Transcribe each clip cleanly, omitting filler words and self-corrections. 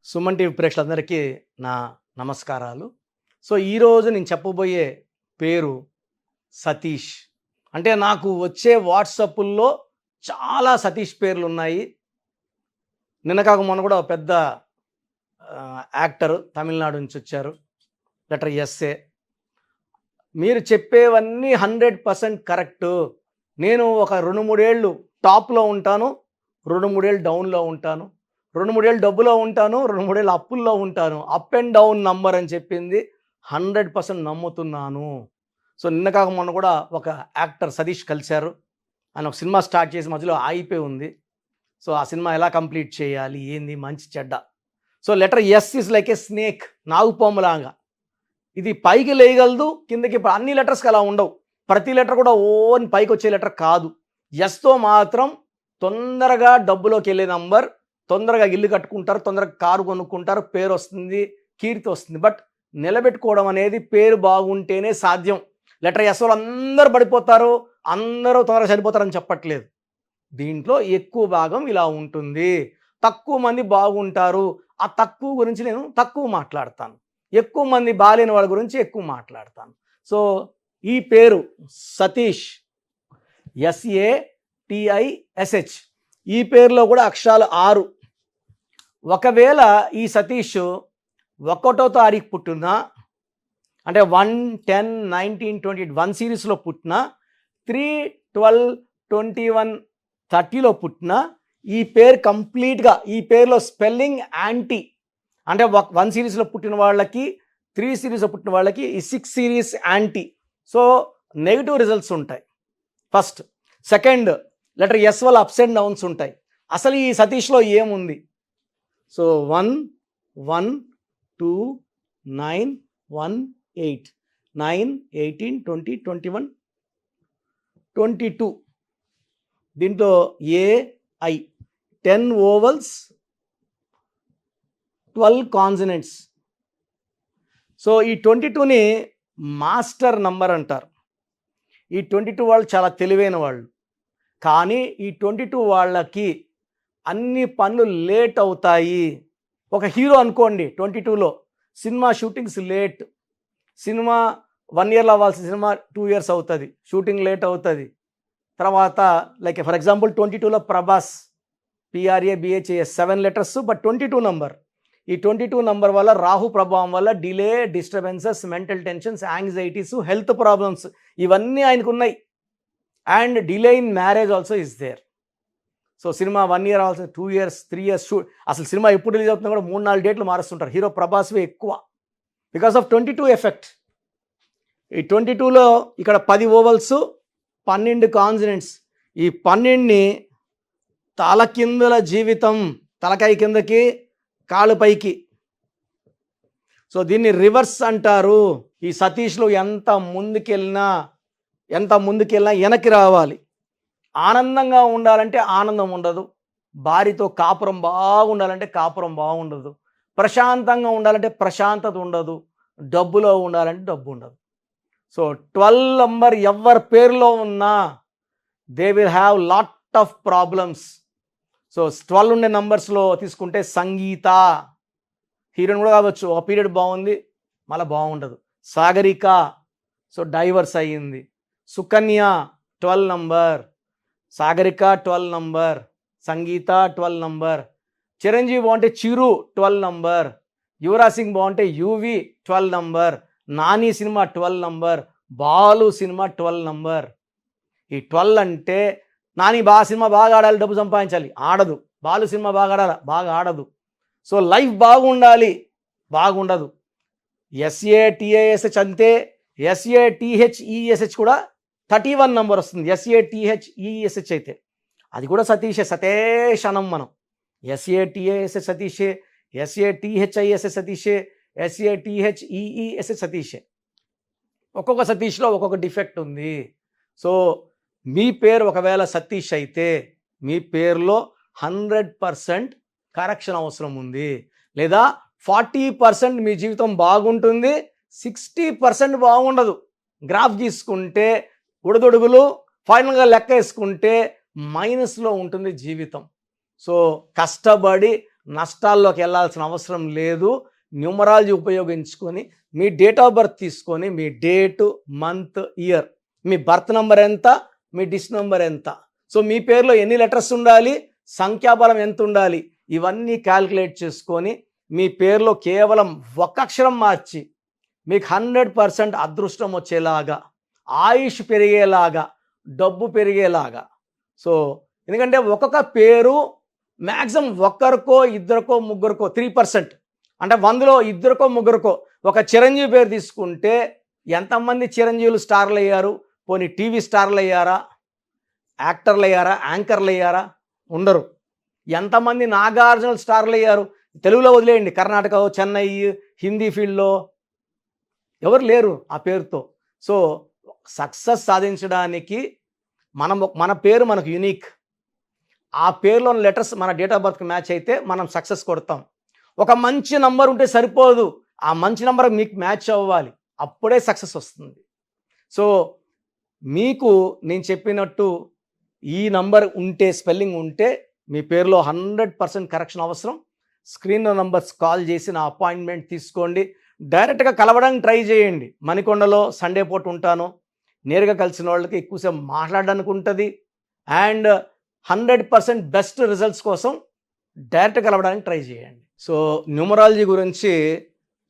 Suman TV ప్రేక్షకులందరికీ నా నమస్కారాలు. సో, ఈరోజు నేను చెప్పబోయే పేరు సతీష్. అంటే నాకు వచ్చే వాట్సాపుల్లో చాలా సతీష్ పేర్లున్నాయి. నిన్న కాక మొన్న కూడా ఒక పెద్ద యాక్టర్ తమిళనాడు నుంచి వచ్చారు. Letter SA. మీరు చెప్పేవన్నీ 100% కరెక్టు. నేను ఒక 2-3 ఏళ్ళు టాప్‌లో ఉంటాను. 2-3 ఏళ్ళు డౌన్‌లో ఉంటాను. 2-3 ఏళ్ళు డబ్బులో ఉంటాను. 2-3 ఏళ్ళు అప్పుల్లో ఉంటాను. అప్ అండ్ డౌన్ నంబర్ అని చెప్పింది 100% నమ్ముతున్నాను. సో, నిన్న కాక మొన్న కూడా ఒక యాక్టర్ సతీష్ కలిశారు. ఆయన ఒక సినిమా స్టార్ట్ చేసి మధ్యలో ఆగిపోయి ఉంది. సో, ఆ సినిమా ఎలా కంప్లీట్ చేయాలి? ఏంది? మంచి చెడ్డ. So, letter S is like a snake. నాగుపాములాగా. ఇది పైకి లేయగలదు, కిందకి అన్ని లెటర్స్‌కి అలా ఉండవు. ప్రతి లెటర్ కూడా ఓన్ పైకి వచ్చే లెటర్ కాదు. ఎస్‌తో మాత్రం తొందరగా డబ్బులోకి వెళ్ళే నంబర్. తొందరగా ఇల్లు కట్టుకుంటారు, తొందరగా కారు కొనుక్కుంటారు, పేరు వస్తుంది, కీర్తి వస్తుంది. బట్ నిలబెట్టుకోవడం అనేది పేరు బాగుంటేనే సాధ్యం. లెటర్ ఎస్ వాళ్ళు అందరూ పడిపోతారు, అందరూ తొందరగా చనిపోతారని చెప్పట్లేదు. దీంట్లో ఎక్కువ భాగం ఇలా ఉంటుంది. తక్కువ మంది బాగుంటారు. ఆ తక్కువ గురించి నేను తక్కువ మాట్లాడతాను. ఎక్కువ మంది బాలేని వాళ్ళ గురించి ఎక్కువ మాట్లాడతాను. సో, ఈ పేరు సతీష్, SATISH. ఈ పేరులో కూడా అక్షరాలు 6. ఒకవేళ ఈ సతీష్ 1వ తారీఖు పుట్టినా, అంటే 1, 10, 19, 20 1 సిరీస్లో పుట్టినా, 3, 12, 21, 30లో పుట్టినా, ఈ పేరు కంప్లీట్గా, ఈ పేరులో స్పెల్లింగ్ యాంటీ. అంటే 1 సిరీస్లో పుట్టిన వాళ్ళకి, 3 సిరీస్లో పుట్టిన వాళ్ళకి ఈ 6 series anti. So, negative results ఉంటాయి. ఫస్ట్. సెకండ్, లెటర్ ఎస్ వల్ల అప్స్ అండ్ డౌన్స్ ఉంటాయి. అసలు ఈ సతీష్లో ఏముంది? సో, 1, 1, 2, 9, 1, 8, 9, 18, 20, 21, 22. దీంట్లో AI 10 ఓవల్స్, 12 కాన్సనెంట్స్. సో, ఈ 22ని మాస్టర్ నంబర్ అంటారు. ఈ 22 వాళ్ళు చాలా తెలివైన వాళ్ళు. కానీ ఈ 22 వాళ్ళకి అన్ని పనులు లేట్ అవుతాయి. ఒక హీరో అనుకోండి, 22లో సినిమా షూటింగ్స్ లేట్. సినిమా 1 ఇయర్లో అవ్వాల్సిన సినిమా 2 ఇయర్స్ అవుతుంది. షూటింగ్ లేట్ అవుతుంది. తర్వాత లైక్ ఫర్ ఎగ్జాంపుల్ 22లో Prabhas, PRABHAS 7 letters, but 22 number. ఈ 22 నంబర్ వల్ల రాహు ప్రభావం వల్ల delay, disturbances, mental tensions, anxieties, health problems ఇవన్నీ ఆయనకు ఉన్నాయి. And delay in marriage also is there. So, cinema 1 year also 2 years, 3 years అసలు సినిమా ఎప్పుడు రిలీజ్ అవుతుందో కూడా 3-4 డేట్లు మారుస్తుంటారు. హీరో ప్రభాస్వే ఎక్కువ, బికాస్ ఆఫ్ 22 ఎఫెక్ట్. ఈ 22లో ఇక్కడ 10 ఓవల్స్, 12 కాన్సనెంట్స్. ఈ 12ని తలకిందుల జీవితం, తలకాయ కిందకి, కాళ్ళు పైకి. సో, దీన్ని రివర్స్ అంటారు. ఈ సతీష్లో ఎంత ముందుకెళ్ళినా వెనక్కి రావాలి. ఆనందంగా ఉండాలంటే ఆనందం ఉండదు. భార్యతో కాపురం బాగుండాలంటే కాపురం బాగుండదు. ప్రశాంతంగా ఉండాలంటే ప్రశాంతత ఉండదు. డబ్బులో ఉండాలంటే డబ్బు ఉండదు. సో, 12 నంబర్ ఎవరి పేరులో ఉన్నా they will have lot of problems. So, 12 ఉండే నంబర్స్లో తీసుకుంటే సంగీత హీరోయిన్ కూడా కావచ్చు. ఒక పీరియడ్ బాగుంది, మళ్ళీ బాగుండదు. సాగరిక, సో డైవర్స్ అయ్యింది. సుకన్య 12 నంబర్, సాగరిక 12 నంబర్, సంగీత 12 నంబర్. చిరంజీవి బాగుంటే చిరు 12 నంబర్, యువరాజ్ సింగ్ బాగుంటే UV 12 number, Nani cinema 12 number, Balu cinema 12 number. ఈ 12 అంటే నాని సినిమా బాగా ఆడాలి, డబ్బు సంపాదించాలి, ఆడదు. బాలు సినిమా బాగా ఆడాలి, బాగా ఆడదు. సో, లైఫ్ బాగుండాలి, బాగుండదు. SATISH అంతే. SATHESH కూడా 31 నంబర్ వస్తుంది. SATHESH అయితే అది కూడా సతీషే, సతేష్ అనం మనం. SATISH సతీషే, SATHISH సతీషే, SATHEESH సతీషే. ఒక్కొక్క సతీష్లో ఒక్కొక్క డిఫెక్ట్ ఉంది. సో, మీ పేరు ఒకవేళ సతీష్ అయితే మీ పేరులో 100% కరెక్షన్ అవసరం ఉంది. లేదా 40% మీ జీవితం బాగుంటుంది, 60% బాగుండదు. గ్రాఫ్ గీసుకుంటే ఉడదొడుగులు, ఫైనల్గా లెక్క వేసుకుంటే మైనస్లో ఉంటుంది జీవితం. సో, కష్టపడి నష్టాల్లోకి వెళ్ళాల్సిన అవసరం లేదు. న్యూమరాలజీ ఉపయోగించుకొని మీ డేట్ ఆఫ్ బర్త్ తీసుకొని మీ డేటు, మంత్, ఇయర్, మీ బర్త్ నెంబర్ ఎంత, మీ డిస్ నెంబర్ ఎంత, సో మీ పేరులో ఎన్ని లెటర్స్ ఉండాలి, సంఖ్యాబలం ఎంత ఉండాలి, ఇవన్నీ క్యాల్కులేట్ చేసుకొని మీ పేరులో కేవలం ఒక్క అక్షరం మార్చి మీకు 100% అదృష్టం వచ్చేలాగా, ఆయుష్ పెరిగేలాగా, డబ్బు పెరిగేలాగా. సో ఎందుకంటే ఒక్కొక్క పేరు మ్యాక్సిమం ఒక్కరికో ఇద్దరికో ముగ్గురికో 3%, అంటే 100లో ఇద్దరికో ముగ్గురికో. ఒక చిరంజీవి పేరు తీసుకుంటే ఎంతమంది చిరంజీవులు స్టార్లు అయ్యారు? పోనీ టీవీ స్టార్లు అయ్యారా, యాక్టర్లు అయ్యారా, యాంకర్లు అయ్యారా? ఉండరు. ఎంతమంది నాగార్జున స్టార్లు అయ్యారు? తెలుగులో వదిలేయండి, కర్ణాటక, చెన్నై, హిందీ ఫీల్డ్లో ఎవరు లేరు ఆ పేరుతో. సో సక్సెస్ సాధించడానికి మన పేరు మనకు యూనిక్. ఆ పేరులోని లెటర్స్ మన డేట్ ఆఫ్ బర్త్కి మ్యాచ్ అయితే మనం సక్సెస్ కొడతాం. ఒక మంచి నంబర్ ఉంటే సరిపోదు, ఆ మంచి నంబర్ మీకు మ్యాచ్ అవ్వాలి, అప్పుడే సక్సెస్ వస్తుంది. సో మీకు నేను చెప్పినట్టు ఈ నంబర్ ఉంటే, స్పెల్లింగ్ ఉంటే మీ పేరులో 100% కరెక్షన్ అవసరం. స్క్రీన్లో నంబర్స్ కాల్ చేసి నా అపాయింట్మెంట్ తీసుకోండి. డైరెక్ట్గా కలవడానికి ట్రై చేయండి. మణికొండలో సండే పూట ఉంటాను. నేరుగా కలిసిన వాళ్ళకి ఎక్కువసేపు మాట్లాడడానికి ఉంటుంది. అండ్ 100% బెస్ట్ రిజల్ట్స్ కోసం డైరెక్ట్ కలవడానికి ట్రై చేయండి. సో న్యూమరాలజీ గురించి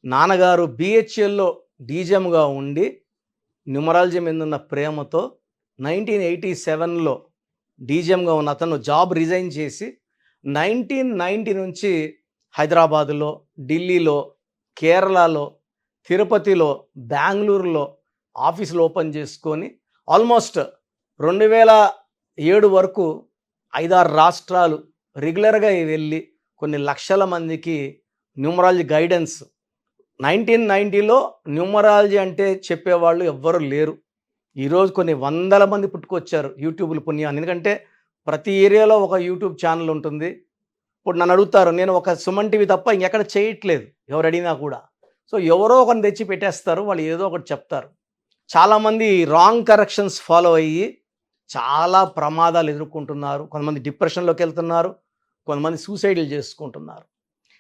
నాన్నగారు BHLలో డీజీఎంగా ఉండి న్యూమరాలజీ మీద ఉన్న ప్రేమతో 1987లో డీజీఎంగా ఉన్న అతను జాబ్ రిజైన్ చేసి 1990 నుంచి హైదరాబాదులో, ఢిల్లీలో, కేరళలో, తిరుపతిలో, బెంగళూరులో ఆఫీసులు ఓపెన్ చేసుకొని ఆల్మోస్ట్ 2007 వరకు 5-6 రాష్ట్రాలు రెగ్యులర్గా వెళ్ళి కొన్ని లక్షల మందికి న్యూమరాలజీ గైడెన్స్. 1990లో న్యూమరాలజీ అంటే చెప్పేవాళ్ళు ఎవ్వరు లేరు. ఈరోజు కొన్ని వందల మంది పుట్టుకొచ్చారు యూట్యూబ్లు పుణ్యాన్ని. ఎందుకంటే ప్రతి ఏరియాలో ఒక యూట్యూబ్ ఛానల్ ఉంటుంది. ఇప్పుడు నన్ను అడుగుతారు, నేను ఒక సుమన్ టీవీ తప్ప ఇంకెక్కడ చేయట్లేదు ఎవరు అడిగినా కూడా. సో ఎవరో ఒకరిని తెచ్చి పెట్టేస్తారు, వాళ్ళు ఏదో ఒకటి చెప్తారు. చాలామంది రాంగ్ కరెక్షన్స్ ఫాలో అయ్యి చాలా ప్రమాదాలు ఎదుర్కొంటున్నారు. కొంతమంది డిప్రెషన్లోకి వెళ్తున్నారు, కొంతమంది సూసైడ్లు చేసుకుంటున్నారు.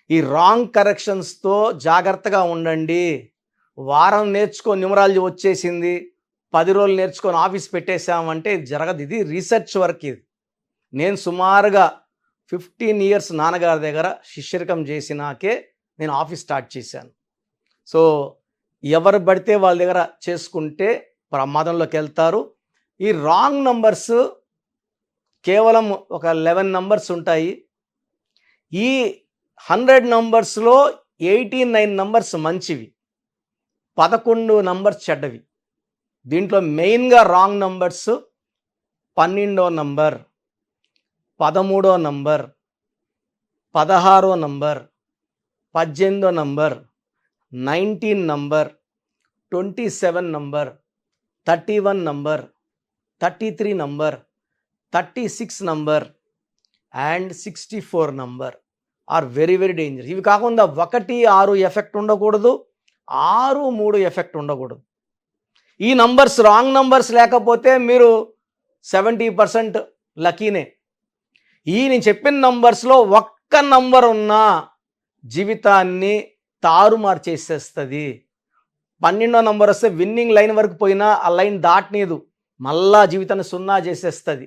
ఈ రాంగ్ కరెక్షన్స్తో జాగ్రత్తగా ఉండండి. వారం నేర్చుకో న్యూమరాలజీ వచ్చేసింది, 10 రోజులు నేర్చుకొని ఆఫీస్ పెట్టేశామంటే ఇది జరగదు. ఇది రీసెర్చ్ వర్క్. ఇది నేను సుమారుగా 15 ఇయర్స్ నాన్నగారి దగ్గర శిష్యరికం చేసినాకే నేను ఆఫీస్ స్టార్ట్ చేశాను. సో ఎవరు పడితే వాళ్ళ దగ్గర చేసుకుంటే ప్రమాదంలోకి వెళ్తారు. ఈ రాంగ్ నంబర్స్ కేవలం ఒక 11 నంబర్స్ ఉంటాయి. ఈ 100 నంబర్స్లో 89 నంబర్స్ మంచివి, 11 నంబర్స్ చెడ్డవి. దీంట్లో మెయిన్గా రాంగ్ నంబర్స్ 12వ నంబర్, 13వ నంబర్, 16వ నంబర్, 18వ number, 19 number, 27 number, 31 number, 33 number, 36 number and 64 number are very very dangerous. ఇవి కాకుండా 1, 6 ఎఫెక్ట్ ఉండకూడదు, 6, 3 ఎఫెక్ట్ ఉండకూడదు. ఈ నంబర్స్ రాంగ్ నంబర్స్ లేకపోతే మీరు 70% లక్కీనే. నేను చెప్పిన నంబర్స్లో ఒక్క నంబర్ ఉన్నా జీవితాన్ని తారుమారు చేసేస్తుంది. 12వ నంబర్ వస్తే విన్నింగ్ లైన్ వరకు పోయినా ఆ లైన్ దాటనీదు, మళ్ళా జీవితాన్ని 0 చేసేస్తుంది.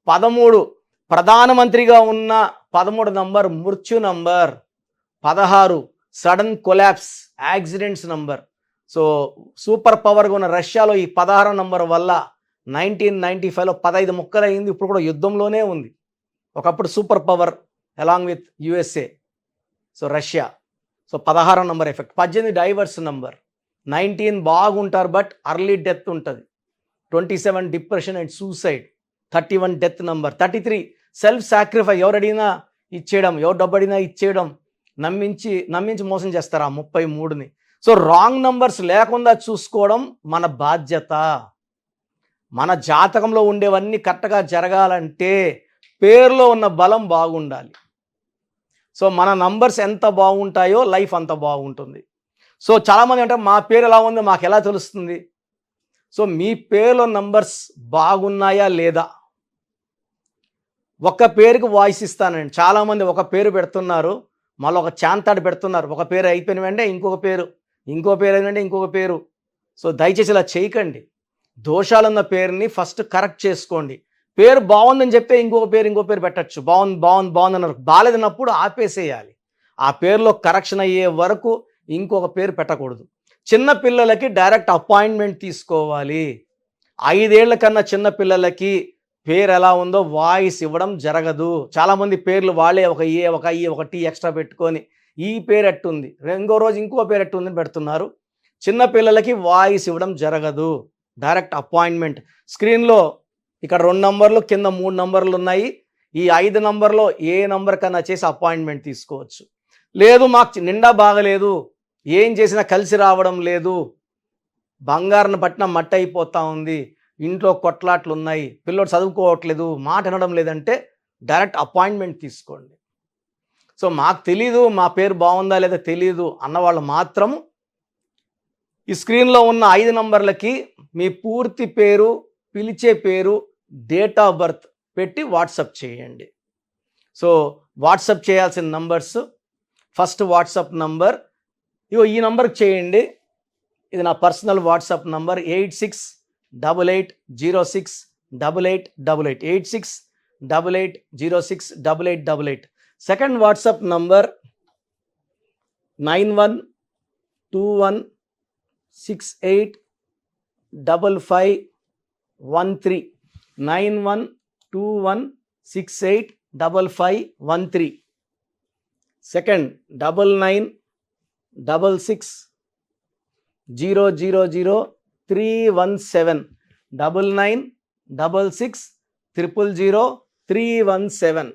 13 ప్రధానమంత్రిగా ఉన్న 13 నంబర్ మృత్యు number. 16 sudden collapse, accidents number. So super పవర్గా ఉన్న రష్యాలో ఈ 16వ నంబర్ వల్ల 1995లో 15 ముక్కలు అయింది. ఇప్పుడు కూడా యుద్ధంలోనే ఉంది. ఒకప్పుడు super power along with USA. So Russia. So 16వ నంబర్ ఎఫెక్ట్. 18 divorce number. 19 బాగుంటారు బట్ అర్లీ డెత్ ఉంటుంది. 27 depression and suicide. 31 death number. 33 self sacrifice, ఎవరు అడిగినా ఇచ్చేయడం, ఎవరు డబ్బు అడిగినా ఇచ్చేయడం, నమ్మించి మోసం చేస్తారు ఆ 33ని. సో రాంగ్ నంబర్స్ లేకుండా చూసుకోవడం మన బాధ్యత. మన జాతకంలో ఉండేవన్నీ కరెక్ట్గా జరగాలంటే పేరులో ఉన్న బలం బాగుండాలి. సో మన నంబర్స్ ఎంత బాగుంటాయో లైఫ్ అంత బాగుంటుంది. సో చాలామంది అంటారు మా పేరు ఎలా ఉందో మాకు ఎలా తెలుస్తుంది? సో మీ పేరులో నంబర్స్ బాగున్నాయా లేదా? ఒక్క పేరుకి వాయిస్ ఇస్తానండి. చాలామంది ఒక పేరు పెడుతున్నారు, మళ్ళీ ఒక చాంతాడు పెడుతున్నారు. ఒక పేరు అయిపోయిన వెంటనే ఇంకొక పేరు, ఇంకో పేరు అయిన వెంటనే ఇంకొక పేరు. సో దయచేసి ఇలా చేయకండి. దోషాలున్న పేరుని ఫస్ట్ కరెక్ట్ చేసుకోండి. పేరు బాగుందని చెప్తే ఇంకో పేరు పెట్టచ్చు. బాగుంది అన్నారు. బాలేదన్నప్పుడు ఆపేసేయాలి. ఆ పేరులో కరెక్షన్ అయ్యే వరకు ఇంకొక పేరు పెట్టకూడదు. చిన్న పిల్లలకి డైరెక్ట్ అపాయింట్మెంట్ తీసుకోవాలి. 5 ఏళ్ల కన్నా చిన్న పిల్లలకి పేరు ఎలా ఉందో వాయిస్ ఇవ్వడం జరగదు. చాలామంది పేర్లు వాళ్ళే ఒక ఏ, ఒక ఐ, ఒక టీ ఎక్స్ట్రా పెట్టుకొని ఈ పేరు ఎట్టుంది, ఇంకో రోజు ఇంకో పేరు ఎట్టుందని పెడుతున్నారు. చిన్న పిల్లలకి వాయిస్ ఇవ్వడం జరగదు. Direct appointment. స్క్రీన్లో ఇక్కడ 2 నంబర్లు, కింద 3 నంబర్లు ఉన్నాయి. ఈ 5 నంబర్లో ఏ నంబర్ కన్నా చేసి అపాయింట్మెంట్ తీసుకోవచ్చు. లేదు మాకు నిండా బాగలేదు, ఏం చేసినా కలిసి రావడం లేదు, బంగారం పట్టిన మట్టి అయిపోతూ ఉంది, ఇంట్లో కొట్లాట్లు ఉన్నాయి, పిల్లోడు చదువుకోవట్లేదు, మాట వినడం లేదంటే డైరెక్ట్ అపాయింట్మెంట్ తీసుకోండి. సో మాకు తెలీదు, మా పేరు బాగుందా లేదా తెలీదు అన్నవాళ్ళు మాత్రం ఈ స్క్రీన్లో ఉన్న 5 నంబర్లకి మీ పూర్తి పేరు, పిలిచే పేరు, డేట్ ఆఫ్ బర్త్ పెట్టి వాట్సాప్ చేయండి. సో వాట్సాప్ చేయాల్సిన నంబర్స్, ఫస్ట్ వాట్సాప్ నంబర్ ఈ నంబర్కి చేయండి. ఇది నా personal WhatsApp number 8688068888 8688068888. Second WhatsApp number 9121685513 9121685513. Second 9966000317 9966000317.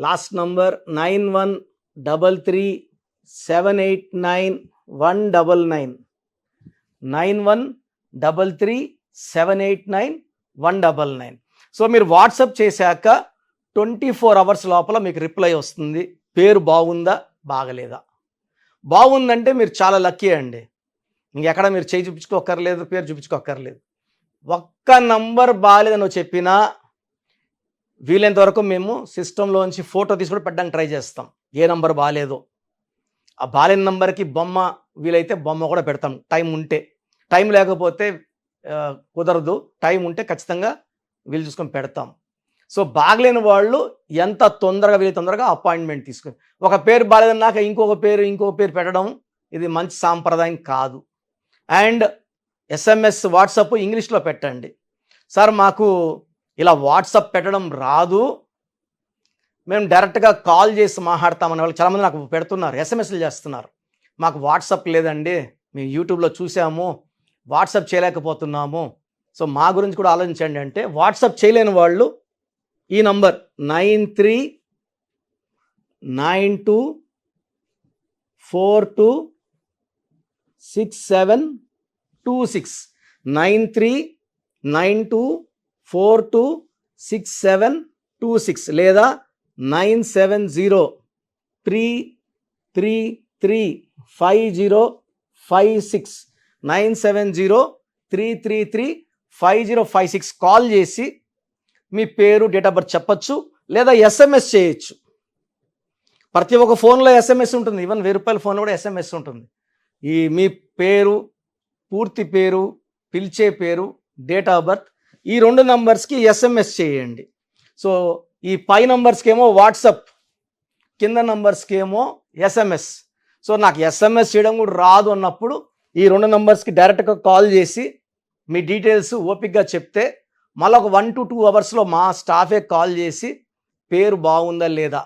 Last number 9133789199 9133789199. So మీరు వాట్సాప్ చేశాక 24 అవర్స్ లోపల మీకు రిప్లై వస్తుంది. పేరు బాగుందా బాగలేదా. బాగుందంటే మీరు చాలా లక్కీ అండి. ఇంకెక్కడ మీరు చేయి చూపించుకోక్కర్లేదు, పేరు చూపించుకోక్కర్లేదు. ఒక్క నంబర్ బాగాలేదని చెప్పినా వీలైనంత వరకు మేము సిస్టంలోంచి ఫోటో తీసుకొని పెట్టడానికి ట్రై చేస్తాం. ఏ నంబర్ బాగాలేదో ఆ బాలేని నంబర్కి బొమ్మ, వీలైతే బొమ్మ కూడా పెడతాం టైం ఉంటే. టైం లేకపోతే కుదరదు, టైం ఉంటే ఖచ్చితంగా వీలు చూసుకొని పెడతాం. సో బాగలేని వాళ్ళు ఎంత వీలైతే తొందరగా అపాయింట్మెంట్ తీసుకొని, ఒక పేరు బాగాలేదన్నాక ఇంకొక పేరు పెట్టడం ఇది మంచి సాంప్రదాయం కాదు. అండ్ SMS వాట్సాప్ ఇంగ్లీష్లో పెట్టండి. సార్ మాకు ఇలా వాట్సాప్ పెట్టడం రాదు, మేము డైరెక్ట్గా కాల్ చేసి మాట్లాడతామనే వాళ్ళు చాలామంది నాకు పెడుతున్నారు, SMSలు చేస్తున్నారు. మాకు వాట్సాప్ లేదండి, మేము యూట్యూబ్లో చూసాము, వాట్సాప్ చేయలేకపోతున్నాము, సో మా గురించి కూడా ఆలోచించండి అంటే, వాట్సాప్ చేయలేని వాళ్ళు ఈ నంబర్ 9392426726 9392426726 లేదా 9703335056 9703335056 కాల్ చేసి మీ పేరు, డేట్ ఆఫ్ బర్త్ చెప్పచ్చు, లేదా SMS చేయొచ్చు. ప్రతి ఒక్క ఫోన్లో SMS ఉంటుంది, ఈవెన్ ₹1000 ఫోన్లో కూడా SMS ఉంటుంది. ఈ మీ పేరు, పూర్తి పేరు, పిలిచే పేరు, డేట్ ఆఫ్ బర్త్ ఈ 2 నంబర్స్కి SMS చేయండి. సో ఈ పై నంబర్స్కి ఏమో వాట్సాప్, కింద నంబర్స్కి ఏమో SMS. సో నాకు SMS చేయడం కూడా రాదు అన్నప్పుడు ఈ 2 నంబర్స్కి డైరెక్ట్గా కాల్ చేసి మీ డీటెయిల్స్ ఓపిక్గా చెప్తే మళ్ళీ ఒక 1 to 2 అవర్స్లో మా స్టాఫే కాల్ చేసి పేరు బాగుందా లేదా,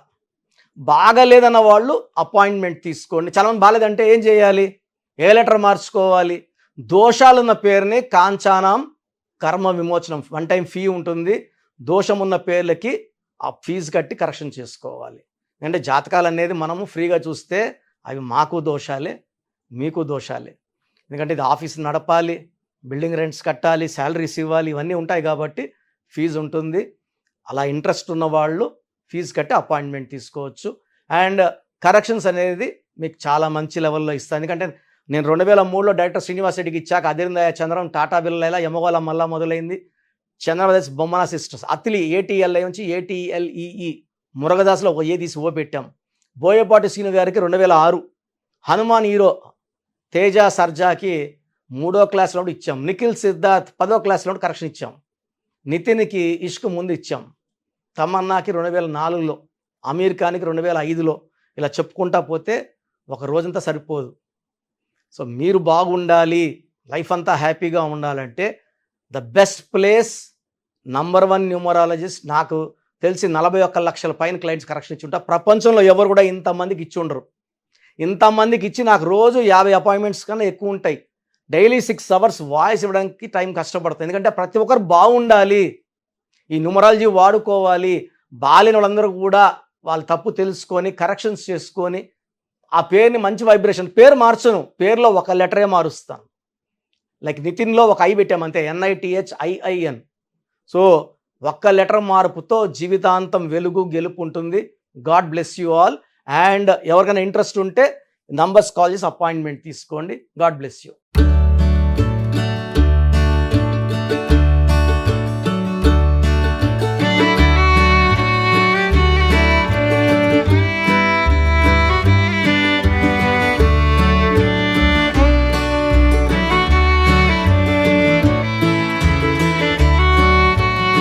బాగాలేదన్న వాళ్ళు అపాయింట్మెంట్ తీసుకోండి. చాలామంది బాగాలేదంటే ఏం చేయాలి, ఏ లెటర్ మార్చుకోవాలి, దోషాలున్న పేరుని కాంచానాం కర్మ విమోచనం 1 time ఫీ ఉంటుంది. దోషం ఉన్న పేర్లకి ఆ ఫీజు కట్టి కరెక్షన్ చేసుకోవాలి. అంటే జాతకాలు అనేది మనము ఫ్రీగా చూస్తే అవి మాకు దోషాలే, మీకు దోషాలే. ఎందుకంటే ఇది ఆఫీస్ నడపాలి, బిల్డింగ్ రెంట్స్ కట్టాలి, శాలరీస్ ఇవ్వాలి, ఇవన్నీ ఉంటాయి కాబట్టి ఫీజు ఉంటుంది. అలా ఇంట్రెస్ట్ ఉన్న వాళ్ళు ఫీజు కట్టి అపాయింట్మెంట్ తీసుకోవచ్చు. అండ్ కరెక్షన్స్ అనేది మీకు చాలా మంచి లెవెల్లో ఇస్తాను. ఎందుకంటే నేను 2003లో డైరెక్టర్ శ్రీనివాస్ రెడ్డికి ఇచ్చాక అదిరిందయ చంద్రం, టాటా బిర్లా, యమగోళ మళ్ళా మొదలైంది, చంద్రప్రదేశ్ బొమ్మన సిస్టర్స్, అతిలి ATLI నుంచి ATLEE, మురగదాసులో ఒక ఏ తీసి ఓ పెట్టాం, బోయపాటి శ్రీను గారికి 2006, హనుమాన్ హీరో తేజ సర్జాకి 3వ క్లాస్లో ఇచ్చాం, నిఖిల్ సిద్ధార్థ్ 10వ క్లాస్లో కరెక్షన్ ఇచ్చాం, నితిన్కి ఇష్క్ ముందు ఇచ్చాం, తమన్నాకి 2004లో, అమీర్ ఖాన్కి 2005లో, ఇలా చెప్పుకుంటా పోతే ఒక రోజంతా సరిపోదు. సో మీరు బాగుండాలి, లైఫ్ అంతా హ్యాపీగా ఉండాలంటే the best place number 1 numerologist. నాకు తెలిసి 41 లక్షల పైన క్లయింట్స్ కరెక్షన్ ఇచ్చి ఉంటా. ప్రపంచంలో ఎవరు కూడా ఇంతమందికి ఇచ్చి ఉండరు. ఇంతమందికి ఇచ్చి నాకు రోజు 50 అపాయింట్మెంట్స్ కన్నా ఎక్కువ ఉంటాయి. డైలీ 6 అవర్స్ వాయిస్ ఇవ్వడానికి టైం కష్టపడుతుంది. ఎందుకంటే ప్రతి ఒక్కరు బాగుండాలి, ఈ న్యూమరాలజీ వాడుకోవాలి. బాలేని వాళ్ళందరూ కూడా వాళ్ళ తప్పు తెలుసుకొని కరెక్షన్స్ చేసుకొని ఆ పేరుని మంచి వైబ్రేషన్, పేరు మార్చను, పేరులో ఒక లెటరే మారుస్తాను. లైక్ నితిన్లో ఒక ఐ పెట్టామంతే, NITHIIN. సో ఒక్క లెటర్ మార్పుతో జీవితాంతం వెలుగు గెలుపు ఉంటుంది. God bless you all. And ఎవరికైనా ఇంట్రెస్ట్ ఉంటే నంబర్స్ కాల్ చేసి అపాయింట్మెంట్ తీసుకోండి. God bless you.